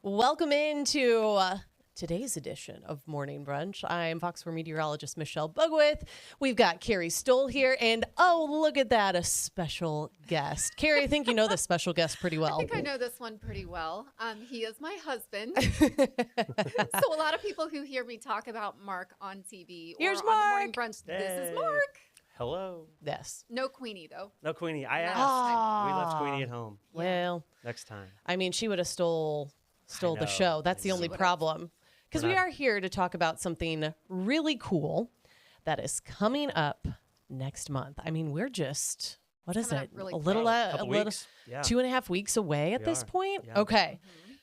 Welcome into today's edition of Morning Brunch. I'm FOX4 meteorologist Michelle Bogowith. We've got Kerri Stowell here, and oh, look at that, a special guest. Kerri, I think you know this special guest pretty well. I think I know this one pretty well. He is my husband. So a lot of people who hear me talk about Mark on TV or Here's on Mark. the Morning Brunch, this is Mark. Hello. Yes. No Queenie, though. No Queenie. I Last asked. We left Queenie at home. Well, Next time. I mean, she would have stole the know, show. That's the I know. only problem. Because we are here to talk about something really cool that is coming up next month. I mean, we're just, what is coming it? up really A little, quick. a little, Weeks. Yeah. 2.5 weeks away at We this are. point? Yeah. Okay.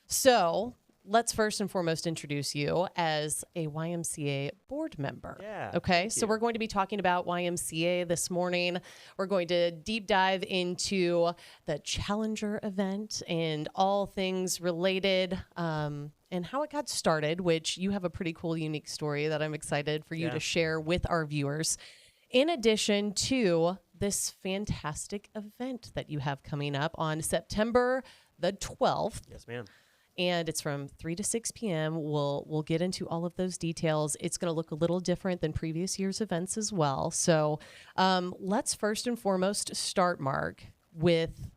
So let's first and foremost introduce you as a YMCA board member. Yeah, Okay. thank So you. we're going to be talking about YMCA this morning. We're going to deep dive into the Challenger event and all things related and how it got started, which you have a pretty cool, unique story that I'm excited for you to share with our viewers. In addition to this fantastic event that you have coming up on September the 12th. Yes, ma'am. And it's from 3 to 6 p.m. We'll get into all of those details. It's going to look a little different than previous year's events as well. So let's first and foremost start, Mark, with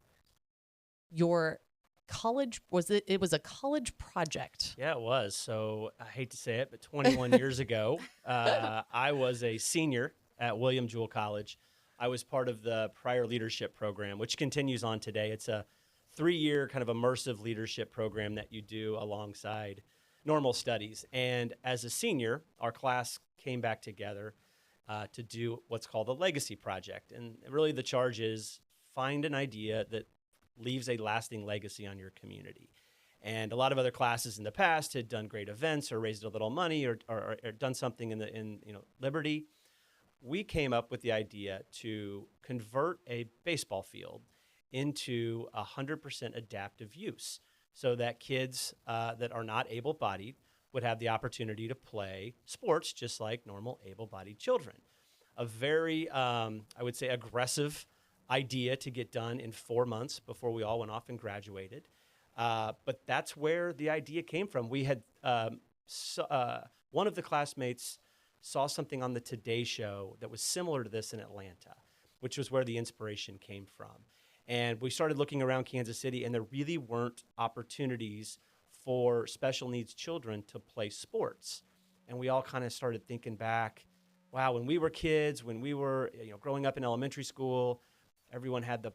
your college. It was a college project. Yeah, it was. So I hate to say it, but 21 years ago, I was a senior at William Jewell College. I was part of the prior leadership program, which continues on today. It's a 3-year kind of immersive leadership program that you do alongside normal studies. And as a senior, our class came back together to do what's called the Legacy Project. And really the charge is find an idea that leaves a lasting legacy on your community. And a lot of other classes in the past had done great events or raised a little money or done something in Liberty. We came up with the idea to convert a baseball field into 100% adaptive use so that kids that are not able-bodied would have the opportunity to play sports just like normal able-bodied children. A very, I would say, aggressive idea to get done in 4 months before we all went off and graduated. But that's where the idea came from. We had one of the classmates saw something on the Today Show that was similar to this in Atlanta, which was where the inspiration came from. And we started looking around Kansas City, and there really weren't opportunities for special needs children to play sports. And we all kind of started thinking back, wow, when we were kids, when we were growing up in elementary school, everyone had the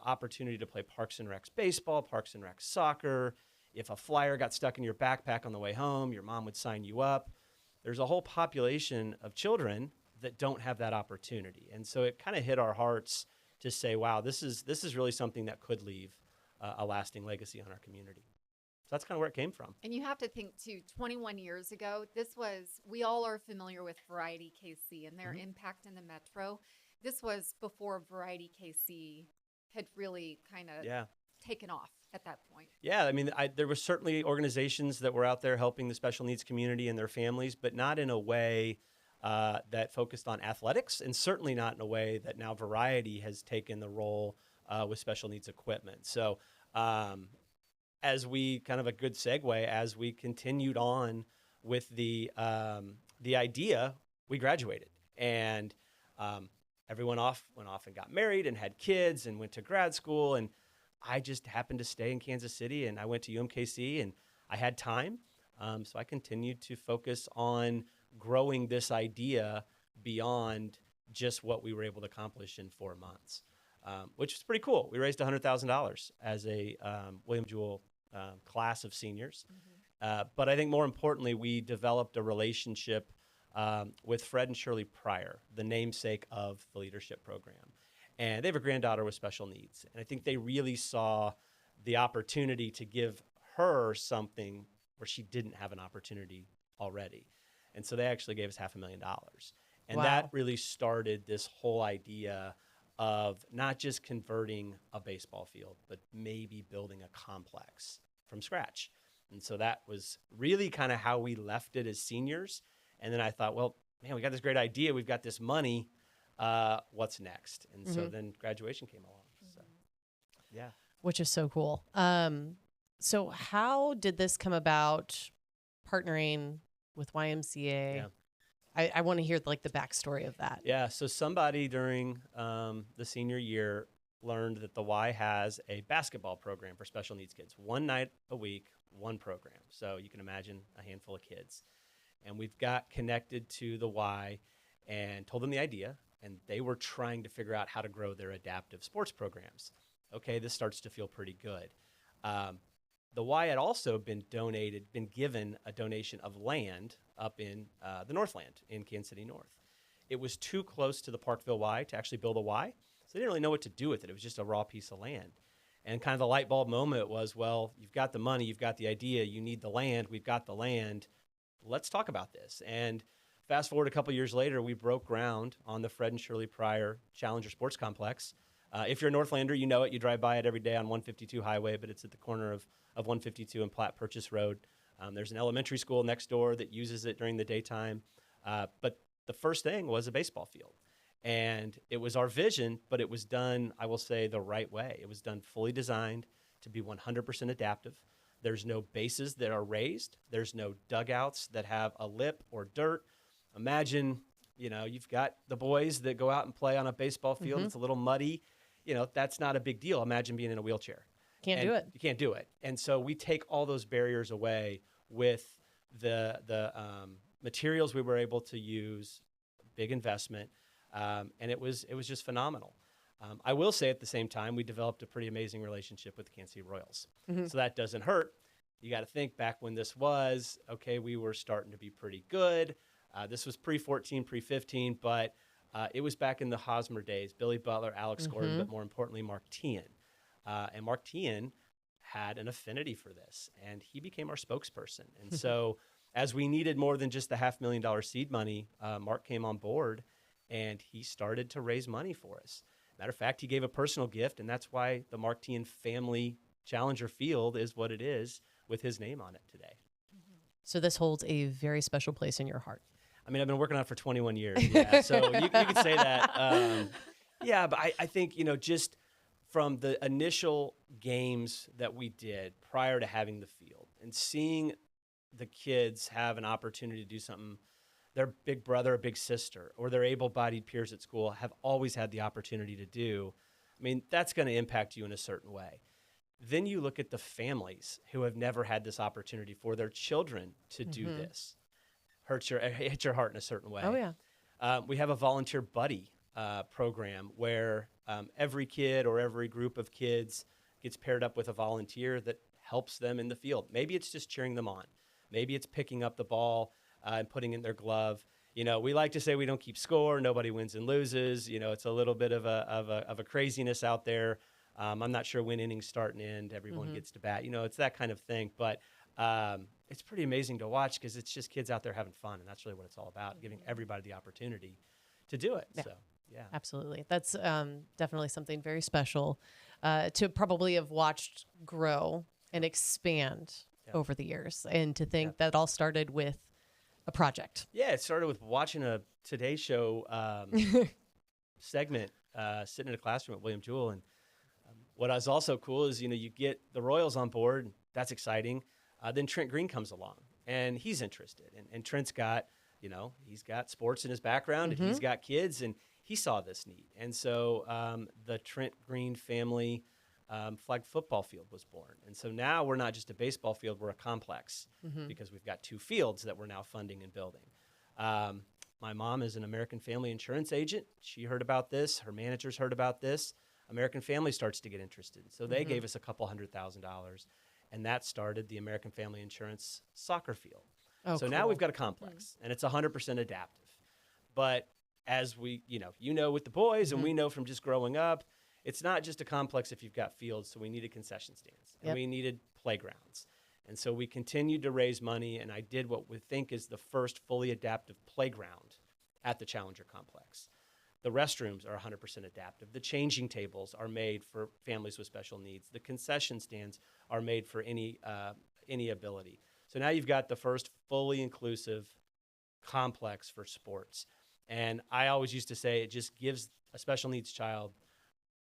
opportunity to play Parks and Rec's baseball, Parks and Rec soccer. If a flyer got stuck in your backpack on the way home, your mom would sign you up. There's a whole population of children that don't have that opportunity. And so it kind of hit our hearts to say, wow, this is really something that could leave a lasting legacy on our community. So that's kind of where it came from. And you have to think, too, 21 years ago, we all are familiar with Variety KC and their impact in the metro. This was before Variety KC had really kind of taken off at that point. Yeah, I mean, there were certainly organizations that were out there helping the special needs community and their families, but not in a way that focused on athletics, and certainly not in a way that now Variety has taken the role with special needs equipment. So as we kind of a good segue, as we continued on with the idea, we graduated. And everyone went off and got married and had kids and went to grad school. And I just happened to stay in Kansas City, and I went to UMKC, and I had time. So I continued to focus on growing this idea beyond just what we were able to accomplish in 4 months, which is pretty cool. We raised $100,000 as a William Jewell class of seniors. But I think more importantly, we developed a relationship with Fred and Shirley Pryor, the namesake of the leadership program. And they have a granddaughter with special needs. And I think they really saw the opportunity to give her something where she didn't have an opportunity already. And so they actually gave us $500,000. And that really started this whole idea of not just converting a baseball field, but maybe building a complex from scratch. And so that was really kind of how we left it as seniors. And then I thought, well, man, we got this great idea. We've got this money. What's next? And so then graduation came along. So, yeah. Which is so cool. So how did this come about, partnering with YMCA? Yeah. I want to hear like the backstory of that. Yeah. So somebody during the senior year learned that the Y has a basketball program for special needs kids. One night a week, one program. So you can imagine a handful of kids. And we've got connected to the Y and told them the idea. And they were trying to figure out how to grow their adaptive sports programs. Okay, this starts to feel pretty good. The Y had also been given a donation of land up in the Northland in Kansas City North. It was too close to the Parkville Y to actually build a Y, so they didn't really know what to do with it. It was just a raw piece of land. And kind of the light bulb moment was, well, you've got the money, you've got the idea, you need the land, we've got the land. Let's talk about this. And fast forward a couple years later, we broke ground on the Fred and Shirley Pryor Challenger Sports Complex. If you're a Northlander, you know it. You drive by it every day on 152 Highway, but it's at the corner of 152 and Platte Purchase Road. There's an elementary school next door that uses it during the daytime. But the first thing was a baseball field. And it was our vision, but it was done, I will say, the right way. It was done fully designed to be 100% adaptive. There's no bases that are raised. There's no dugouts that have a lip or dirt. Imagine, you've got the boys that go out and play on a baseball field. It's a little muddy. That's not a big deal. Imagine being in a wheelchair. Can't do it. You can't do it. And so we take all those barriers away with the materials we were able to use, big investment, and it was just phenomenal. I will say at the same time, we developed a pretty amazing relationship with the Kansas City Royals. So that doesn't hurt. You got to think back when this was, okay, we were starting to be pretty good. This was pre-14, pre-15, but it was back in the Hosmer days. Billy Butler, Alex Gordon, but more importantly, Mark Tian. And Mark Tian had an affinity for this, and he became our spokesperson. And so as we needed more than just the $500,000 seed money, Mark came on board, and he started to raise money for us. Matter of fact, he gave a personal gift, and that's why the Mark Tian Family Challenger Field is what it is with his name on it today. So this holds a very special place in your heart. I mean, I've been working on it for 21 years. Yeah, so you could say that. Yeah, but I think, just from the initial games that we did prior to having the field and seeing the kids have an opportunity to do something their big brother or big sister or their able-bodied peers at school have always had the opportunity to do, I mean, that's going to impact you in a certain way. Then you look at the families who have never had this opportunity for their children to do this. Hit your heart in a certain way. Oh, yeah. We have a volunteer buddy program where every kid or every group of kids gets paired up with a volunteer that helps them in the field. Maybe it's just cheering them on. Maybe it's picking up the ball and putting in their glove. We like to say we don't keep score. Nobody wins and loses. It's a little bit of a craziness out there. I'm not sure when innings start and end. Everyone gets to bat. It's that kind of thing. But it's pretty amazing to watch because it's just kids out there having fun, and that's really what it's all about, giving everybody the opportunity to do it. Yeah. So, yeah. Absolutely. That's definitely something very special to probably have watched grow and expand over the years, and to think that all started with a project. Yeah, it started with watching a Today Show segment sitting in a classroom at William Jewell. And what was also cool is, you get the Royals on board. That's exciting. Then Trent Green comes along, and he's interested. And Trent's got, he's got sports in his background, and he's got kids, and he saw this need. And so the Trent Green family flag football field was born. And so now we're not just a baseball field, we're a complex because we've got 2 fields that we're now funding and building. My mom is an American Family Insurance agent. She heard about this. Her managers heard about this. American Family starts to get interested. So they gave us a couple $100,000, and that started the American Family Insurance soccer field. Oh, so cool. now we've got a complex, and it's 100% adaptive. But as we, with the boys, and we know from just growing up, it's not just a complex if you've got fields. So we needed concession stands, and we needed playgrounds. And so we continued to raise money, and I did what we think is the first fully adaptive playground at the Challenger complex. The restrooms are 100% adaptive. The changing tables are made for families with special needs. The concession stands are made for any ability. So now you've got the first fully inclusive complex for sports. And I always used to say it just gives a special needs child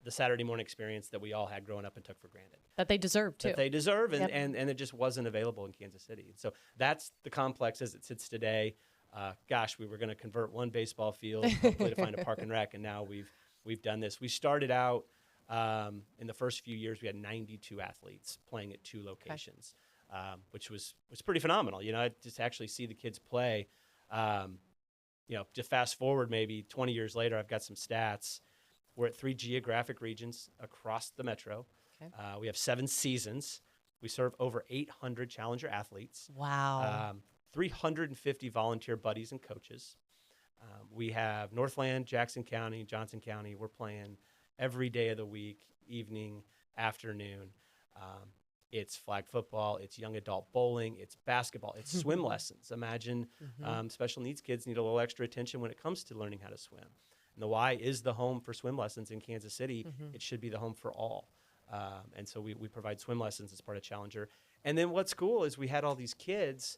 the Saturday morning experience that we all had growing up and took for granted. That they deserve too. That they deserve, and, Yep. and it just wasn't available in Kansas City. So that's the complex as it sits today. Gosh, we were going to convert one baseball field, hopefully to find a park and rec, and now we've done this. We started out in the first few years, we had 92 athletes playing at 2 locations, which was pretty phenomenal. Just actually see the kids play. Just fast forward maybe 20 years later, I've got some stats. We're at 3 geographic regions across the metro. Okay. We have 7 seasons. We serve over 800 Challenger athletes. Wow. 350 volunteer buddies and coaches. We have Northland, Jackson County, Johnson County. We're playing every day of the week, evening, afternoon. It's flag football, it's young adult bowling, it's basketball, it's swim lessons. Imagine special needs kids need a little extra attention when it comes to learning how to swim. And the Y is the home for swim lessons in Kansas City. It should be the home for all. And so we provide swim lessons as part of Challenger. And then what's cool is we had all these kids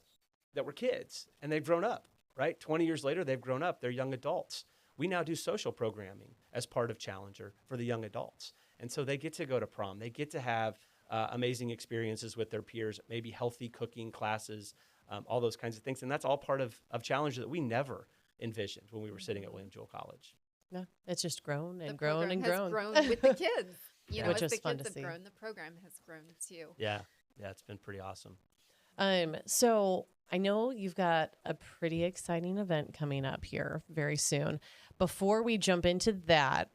that were kids, and they've grown up, right? 20 years later, they've grown up. They're young adults. We now do social programming as part of Challenger for the young adults. And so they get to go to prom. They get to have amazing experiences with their peers, maybe healthy cooking classes, all those kinds of things. And that's all part of Challenger that we never envisioned when we were sitting at William Jewell College. No, it's just grown and The grown and program grown. has grown with the kids. Which as is the fun kids to have see. grown, the program has grown too. Yeah, it's been pretty awesome. So I know you've got a pretty exciting event coming up here very soon. Before we jump into that,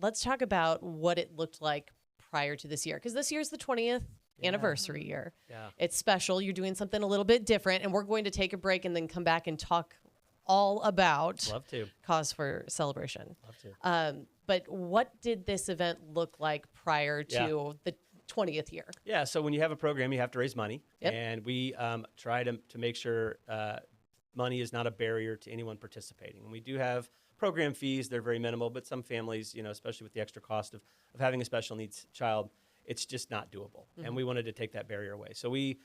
let's talk about what it looked like prior to this year, because this year's the 20th anniversary year. Yeah. It's special. You're doing something a little bit different, and we're going to take a break and then come back and talk all about Love to. Cause for Celebration. Love to. But what did this event look like prior to the 20th year? Yeah, so when you have a program, you have to raise money. Yep. And we try to make sure money is not a barrier to anyone participating. And we do have program fees. They're very minimal, but some families, especially with the extra cost of having a special needs child, it's just not doable. And we wanted to take that barrier away. So we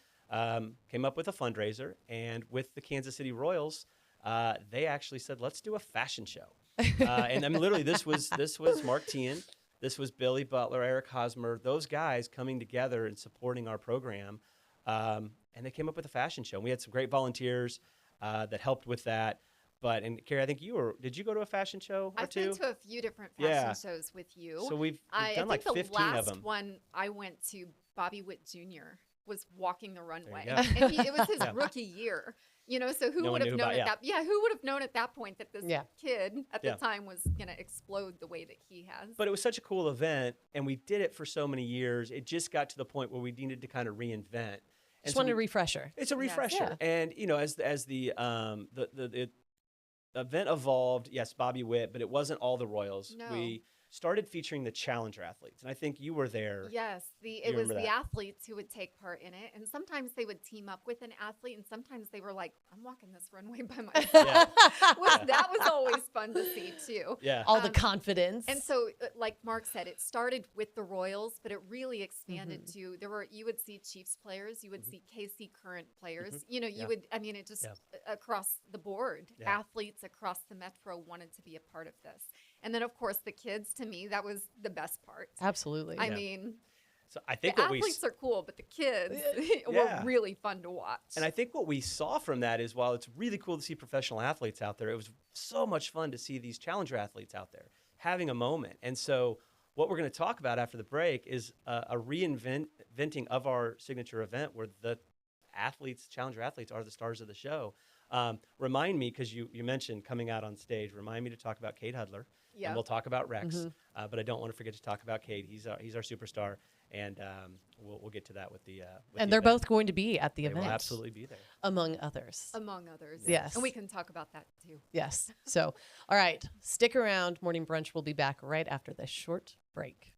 came up with a fundraiser, and with the Kansas City Royals, they actually said, let's do a fashion show. And I mean, literally, this was Mark Tian, this was Billy Butler, Eric Hosmer, those guys coming together and supporting our program. And they came up with a fashion show. And we had some great volunteers that helped with that. And Kerri, I think did you go to a fashion show or two? I've been to a few different fashion shows with you. So we've I done like think 15 the last of them. one I went to, Bogowith Jr. was walking the runway. go. And it was his rookie year. So who No one would have knew known about- at that? Who would have known at that point that this kid at the Yeah. time was going to explode the way that he has? But it was such a cool event, and we did it for so many years. It just got to the point where we needed to kind of reinvent. Just wanted a refresher. It's a refresher. Yeah. And as the event evolved, yes, Bobby Witt, but it wasn't all the Royals. No. We started featuring the Challenger athletes, and I think you were there. Yes, it was the athletes who would take part in it, and sometimes they would team up with an athlete, and sometimes they were like, "I'm walking this runway by myself." That was always fun to see too. Yeah, all the confidence. And so, like Mark said, it started with the Royals, but it really expanded to you would see Chiefs players, you would see KC Current players. You would. I mean, it just across the board, athletes across the metro wanted to be a part of this. And then, of course, the kids, to me, that was the best part. Absolutely. I mean, so I think the athletes are cool, but the kids were really fun to watch. And I think what we saw from that is, while it's really cool to see professional athletes out there, it was so much fun to see these Challenger athletes out there having a moment. And so what we're going to talk about after the break is a reinventing of our signature event where the Challenger athletes are the stars of the show. Remind me, because you mentioned coming out on stage, remind me to talk about Cade Hudler. Yeah. And we'll talk about Rex, but I don't want to forget to talk about Cade. He's our superstar, and we'll get to that with the. And they're both going to be at the They event. will absolutely be there. Among others. Among others. Yes. And we can talk about that too. Yes. So, all right, stick around. Morning Brunch will be back right after this short break.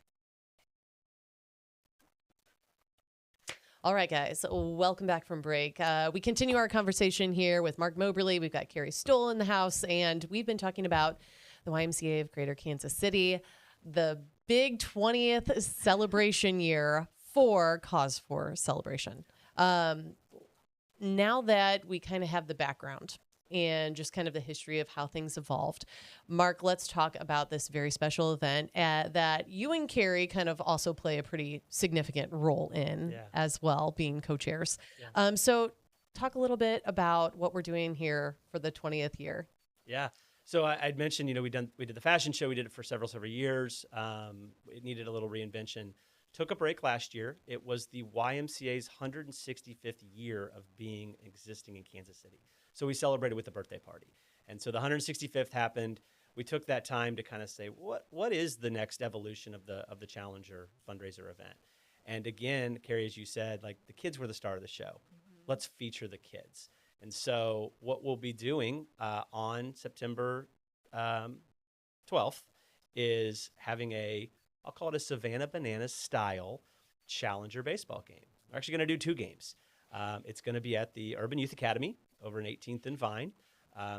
All right, guys, welcome back from break. We continue our conversation here with Mark Moberly. We've got Kerri Stowell in the house, and we've been talking about the YMCA of Greater Kansas City, the big 20th celebration year for Cause for Celebration. Now that we kind of have the background and just kind of the history of how things evolved. Mark, let's talk about this very special event that you and Kerri kind of also play a pretty significant role in as well, being co-chairs. Yeah. So talk a little bit about what we're doing here for the 20th year. Yeah. So I'd mentioned, we did the fashion show. We did it for several years. It needed a little reinvention. Took a break last year. It was the YMCA's 165th year of being existing in Kansas City. So we celebrated with a birthday party. And so the 165th happened. We took that time to kind of say, what is the next evolution of the Challenger fundraiser event? And again, Kerri, as you said, like the kids were the star of the show. Mm-hmm. Let's feature the kids. And so what we'll be doing on September 12th is having I'll call it a Savannah Bananas style Challenger baseball game. We're actually going to do 2 games. It's going to be at the Urban Youth Academy over in 18th and Vine.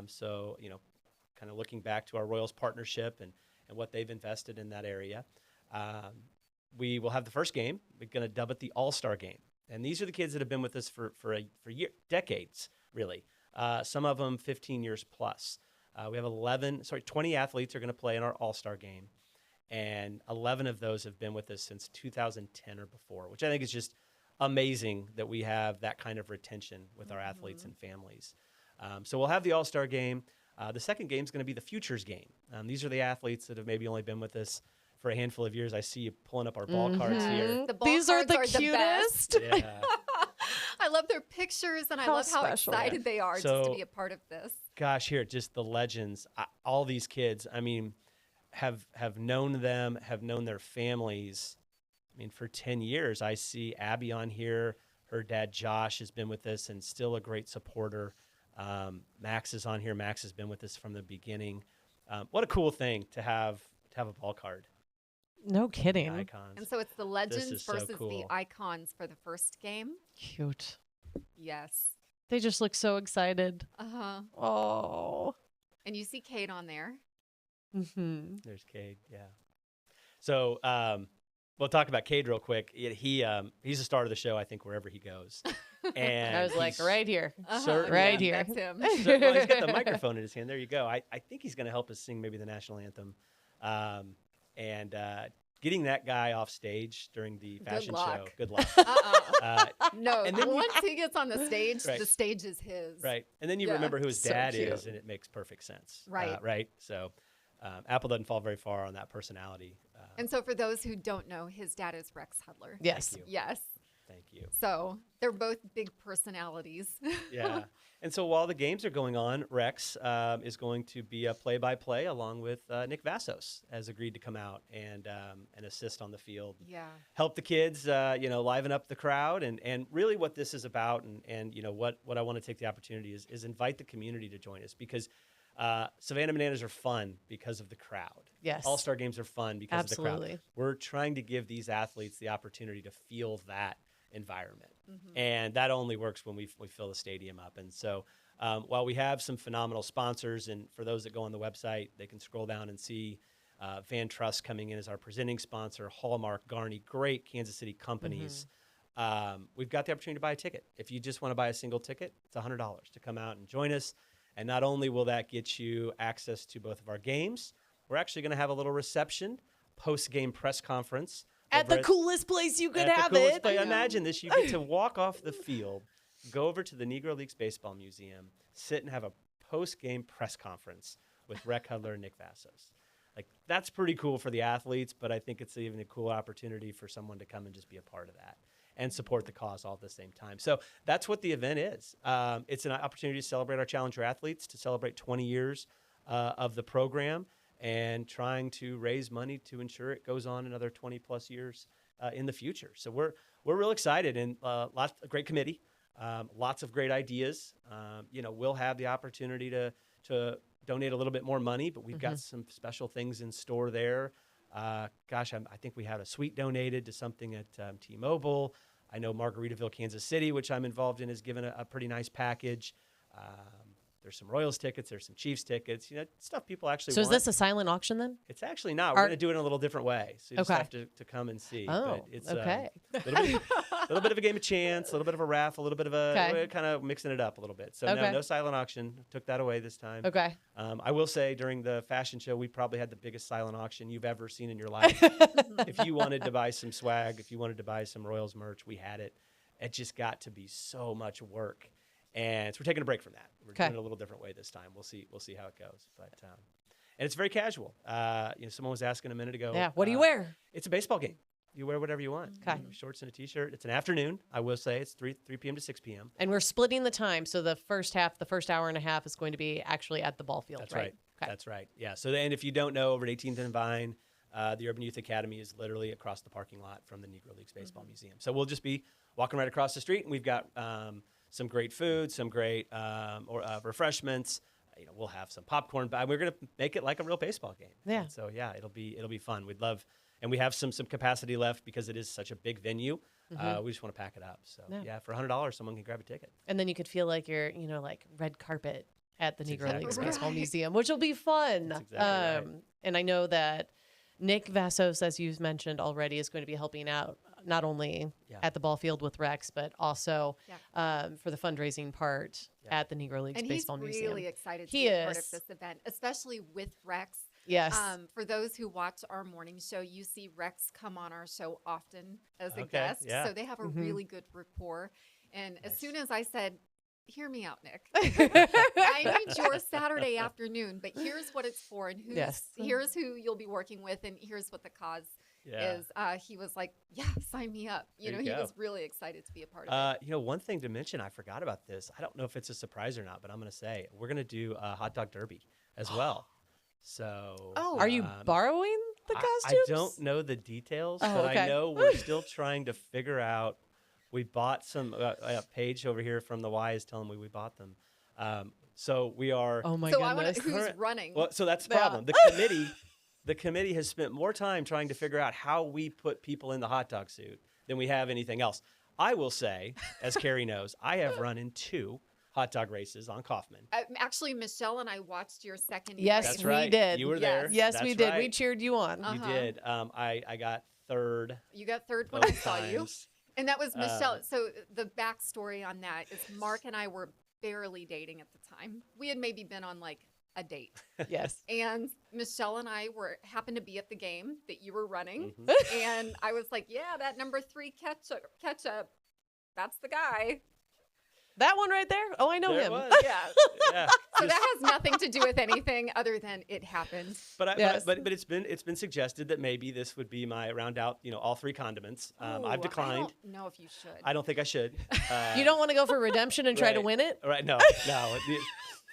So, kind of looking back to our Royals partnership and what they've invested in that area. We will have the first game. We're going to dub it the All-Star Game. And these are the kids that have been with us for decades, really. Some of them 15 years plus. We have 20 athletes are going to play in our All-Star Game. And 11 of those have been with us since 2010 or before, which I think is just amazing that we have that kind of retention with our athletes and families. So we'll have the All-Star Game. The second game is going to be the Futures Game. These are the athletes that have maybe only been with us for a handful of years. I see you pulling up our ball cards here. The ball These are cards the cutest. Yeah. I love their pictures, and I love how excited they are just to be a part of this. Gosh, here, just the legends. All these kids, I mean, have known them, have known their families. I mean, for 10 years, I see Abby on here. Her dad, Josh, has been with us and still a great supporter. Max is on here. Max has been with us from the beginning. What a cool thing to have a ball card. No kidding. Icons. And so it's the legends versus so cool. the icons for the first game. Cute. Yes. They just look so excited. Uh-huh. Oh. And you see Kate on there. Mm-hmm. There's Cade, yeah. So we'll talk about Cade real quick. He's the star of the show, I think, wherever he goes. And I was like, right here. Right here. That's him. Well, he's got the microphone in his hand. There you go. I think he's going to help us sing maybe the national anthem. And getting that guy off stage during the fashion show, good luck. No, and then once he gets on the stage, Right. the stage is his. Right. And then you remember who his So dad cute. is, and it makes perfect sense. Right. Right. So Apple doesn't fall very far on that personality. And so for those who don't know, his dad is Rex Hudler. Yes. Thank you. Yes. Thank you. So they're both big personalities. Yeah. And so while the games are going on, Rex is going to be a play-by-play along with Nick Vassos has agreed to come out and assist on the field. Yeah. Help the kids, liven up the crowd. And really what this is about and what I want to take the opportunity is invite the community to join us because Savannah Bananas are fun because of the crowd. Yes. All-Star games are fun because of the Absolutely. crowd. We're trying to give these athletes the opportunity to feel that environment. Mm-hmm. And that only works when we fill the stadium up. And so while we have some phenomenal sponsors, and for those that go on the website, they can scroll down and see Van Trust coming in as our presenting sponsor, Hallmark, Garney, great Kansas City companies. Mm-hmm. We've got the opportunity to buy a ticket. If you just want to buy a single ticket, it's $100 to come out and join us. And not only will that get you access to both of our games, we're actually going to have a little reception, post-game press conference. At the coolest place you could have it. Imagine this. You get to walk off the field, go over to the Negro Leagues Baseball Museum, sit and have a post-game press conference with Rex Hudler and Nick Vassos. Like, that's pretty cool for the athletes, but I think it's even a cool opportunity for someone to come and just be a part of that and support the cause all at the same time. So that's what the event is. It's an opportunity to celebrate our Challenger athletes, to celebrate 20 years of the program, and trying to raise money to ensure it goes on another 20 plus years in the future. So we're real excited, and lots of great committee, lots of great ideas. We'll have the opportunity to donate a little bit more money, but we've got some special things in store there. I think we had a suite donated to something at T-Mobile. I know Margaritaville, Kansas City, which I'm involved in, has given a pretty nice package. There's some Royals tickets. There's some Chiefs tickets. Stuff people actually So want. is this a silent auction then? It's actually not. We're going to do it in a little different way. So you just Okay. have to come and see. Oh, but it's okay. a little bit of a game of chance, a little bit of a raffle, a little bit of a Okay. kind of mixing it up a little bit. So Okay. no silent auction. Took that away this time. Okay. I will say during the fashion show, we probably had the biggest silent auction you've ever seen in your life. If you wanted to buy some swag, if you wanted to buy some Royals merch, we had it. It just got to be so much work. And so we're taking a break from that. We're doing it a little different way this time. We'll see how it goes. But and it's very casual. Someone was asking a minute ago. Yeah. What do you wear? It's a baseball game. You wear whatever you want. Okay. Shorts and a t-shirt. It's an afternoon. I will say it's 3 p.m. to 6 p.m. And we're splitting the time. So the first hour and a half is going to be actually at the ball field, That's right? right. Okay. That's right. Yeah. So then if you don't know, over at 18th and Vine, the Urban Youth Academy is literally across the parking lot from the Negro Leagues Baseball Museum. So we'll just be walking right across the street, and we've got some great food, some great refreshments. We'll have some popcorn, but we're going to make it like a real baseball game. Yeah. And so yeah, it'll be fun. We'd love, and we have some capacity left because it is such a big venue. We just want to pack it up. So yeah, for $100, someone can grab a ticket. And then you could feel like you're, like red carpet at the Negro exactly Leagues right. Baseball Museum, which will be fun. That's exactly right. And I know that Nick Vassos, as you've mentioned already, is going to be helping out not only at the ball field with Rex, but also for the fundraising part at the Negro Leagues Baseball Museum. And he's really excited to be a part of this event, especially with Rex. Yes. For those who watch our morning show, you see Rex come on our show often as a Okay, guest. yeah. So they have a really good rapport. And as soon as I said, hear me out, Nick. I need your Saturday afternoon, but here's what it's for, and here's who you'll be working with, and here's what the cause is. He was like, yeah, sign me up. He was really excited to be a part of it. One thing to mention, I forgot about this. I don't know if it's a surprise or not, but I'm going to say we're going to do a hot dog derby as well. So, are you borrowing the costumes? I don't know the details, but I know we're still trying to figure out. We bought some. A page over here from the Y is telling me we bought them. So we are. Oh my so goodness! I want to, who's running? Well, so that's the problem. The committee has spent more time trying to figure out how we put people in the hot dog suit than we have anything else. I will say, as Kerri knows, I have run in 2 hot dog races on Kaufman. Actually, Michelle and I watched your second. Yes, That's we right. did. You were there. Yes, That's we did. right. We cheered you on. You did. I got third. You got third when I both saw you. times. And that was Michelle. So the backstory on that is Mark and I were barely dating at the time. We had maybe been on like a date. Yes. And Michelle and I happened to be at the game that you were running. And I was like, yeah, that number 3 ketchup, that's the guy. That one right there? Oh, I know There him. it was. Yeah. So that has nothing to do with anything other than it happened. But Yes. but it's been suggested that maybe this would be my round out, all 3 condiments. I've declined. I don't know if you should. I don't think I should. You don't want to go for redemption and try to Right. win it? Right? No.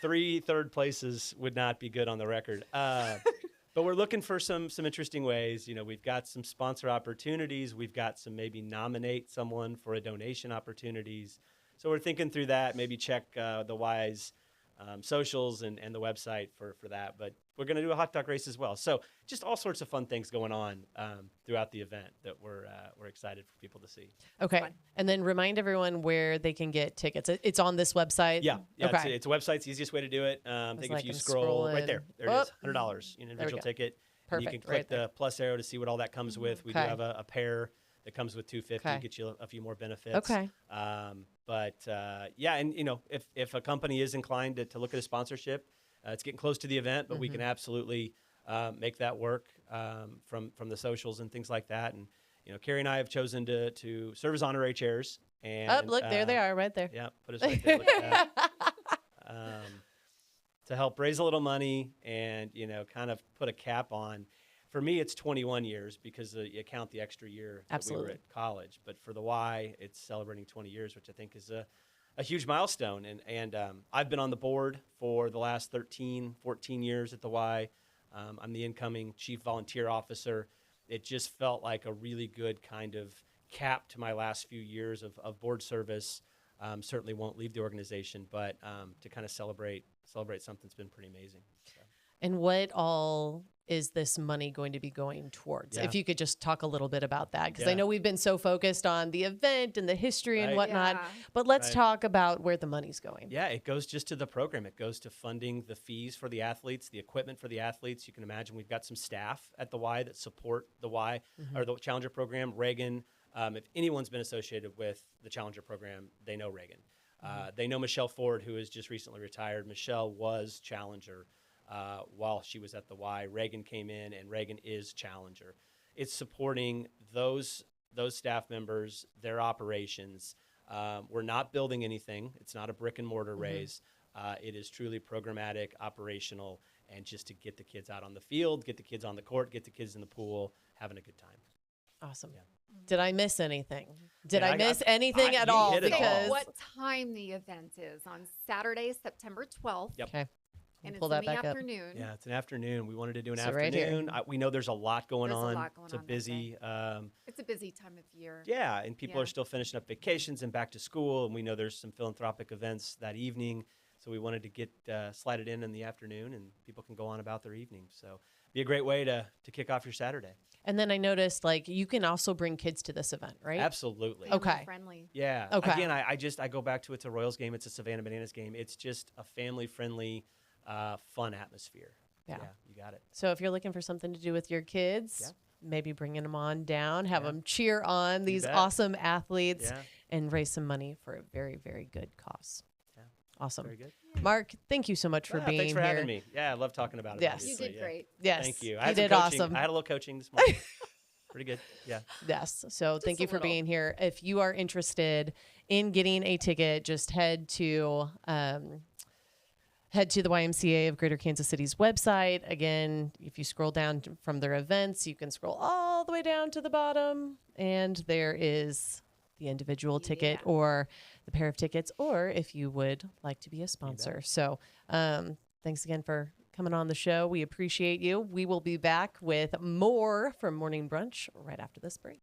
3 third places would not be good on the record. But we're looking for some interesting ways. We've got some sponsor opportunities. We've got some maybe nominate someone for a donation opportunities. So we're thinking through that. Maybe check the Y's socials and the website for that. But we're going to do a hot dog race as well. So just all sorts of fun things going on throughout the event that we're excited for people to see. Okay. And then remind everyone where they can get tickets. It's on this website? Yeah. Okay. It's a website. It's the easiest way to do it. I think like if you I'm scroll right there, scrolling. there it is, $100, individual go. ticket. And you can Perfect, click right there. the plus arrow to see what all that comes with. We do Okay. have a pair that comes with $250, Okay. get you a few more benefits. Okay. But and if a company is inclined to look at a sponsorship, it's getting close to the event, but we can absolutely make that work from the socials and things like that. And Kerri and I have chosen to serve as honorary chairs. And Look, there they are, right there. Yeah, put us right there. Look at that. To help raise a little money and kind of put a cap on. For me, it's 21 years because you count the extra year that we were at college. But for the Y, it's celebrating 20 years, which I think is a huge milestone. And I've been on the board for the last 13, 14 years at the Y. I'm the incoming chief volunteer officer. It just felt like a really good kind of cap to my last few years of board service. Certainly won't leave the organization, but to kind of celebrate something that's been pretty amazing. So. And what all is this money going to be going towards? Yeah. If you could just talk a little bit about that, because I Yeah. know we've been so focused on the event and the history and Right. whatnot, Yeah. but let's Right. talk about where the money's going. Yeah, it goes just to the program. It goes to funding the fees for the athletes, the equipment for the athletes. You can imagine we've got some staff at the Y that support the Y or the Challenger program. Reagan, if anyone's been associated with the Challenger program, they know Reagan. They know Michelle Ford, who has just recently retired. Michelle was Challenger while she was at the Y. Reagan came in, and Reagan is Challenger. It's supporting those staff members, their operations. We're not building anything. It's not a brick and mortar raise. It is truly programmatic, operational, and just to get the kids out on the field, get the kids on the court, get the kids in the pool, having a good time. Awesome. Yeah. Did I miss anything? Did Yeah, I miss anything at you all? hit it all. Because What time the event is on Saturday, September 12th. Yep. okay, And it's pull in that the back up. afternoon. Yeah, it's an afternoon. We wanted to do an So right here. afternoon. We know there's a lot going There's a on. lot going It's a on that busy. It's a busy time of year. Yeah, and people Yeah. are still finishing up vacations and back to school, and we know there's some philanthropic events that evening. So we wanted to get slide it in the afternoon, and people can go on about their evening. So be a great way to kick off your Saturday. And then I noticed like you can also bring kids to this event, right? Absolutely. Okay. Family friendly. Yeah. Okay. Again, I go back to it's a Royals game, it's a Savannah Bananas game. It's just a family friendly, fun atmosphere. Yeah. You got it. So if you're looking for something to do with your kids, Yeah. maybe bringing them on down, have Yeah. them cheer on these bet. awesome athletes Yeah. and raise some money for a very, very good cause. Yeah. Awesome. Very good. Mark, thank you so much for being Thanks for here. having me. Yeah, I love talking about it. Yes. You obviously, did yeah. great. Yes. Thank you. You I had some did coaching. awesome. I had a little coaching this morning. Pretty good. Yeah. Yes. So thank a you for little. being here. If you are interested in getting a ticket, just head to the YMCA of Greater Kansas City's website. Again, if you scroll down from their events, you can scroll all the way down to the bottom, and there is the individual ticket Yeah. or the pair of tickets, or if you would like to be a sponsor. So thanks again for coming on the show. We appreciate you. We will be back with more from Morning Brunch right after this break.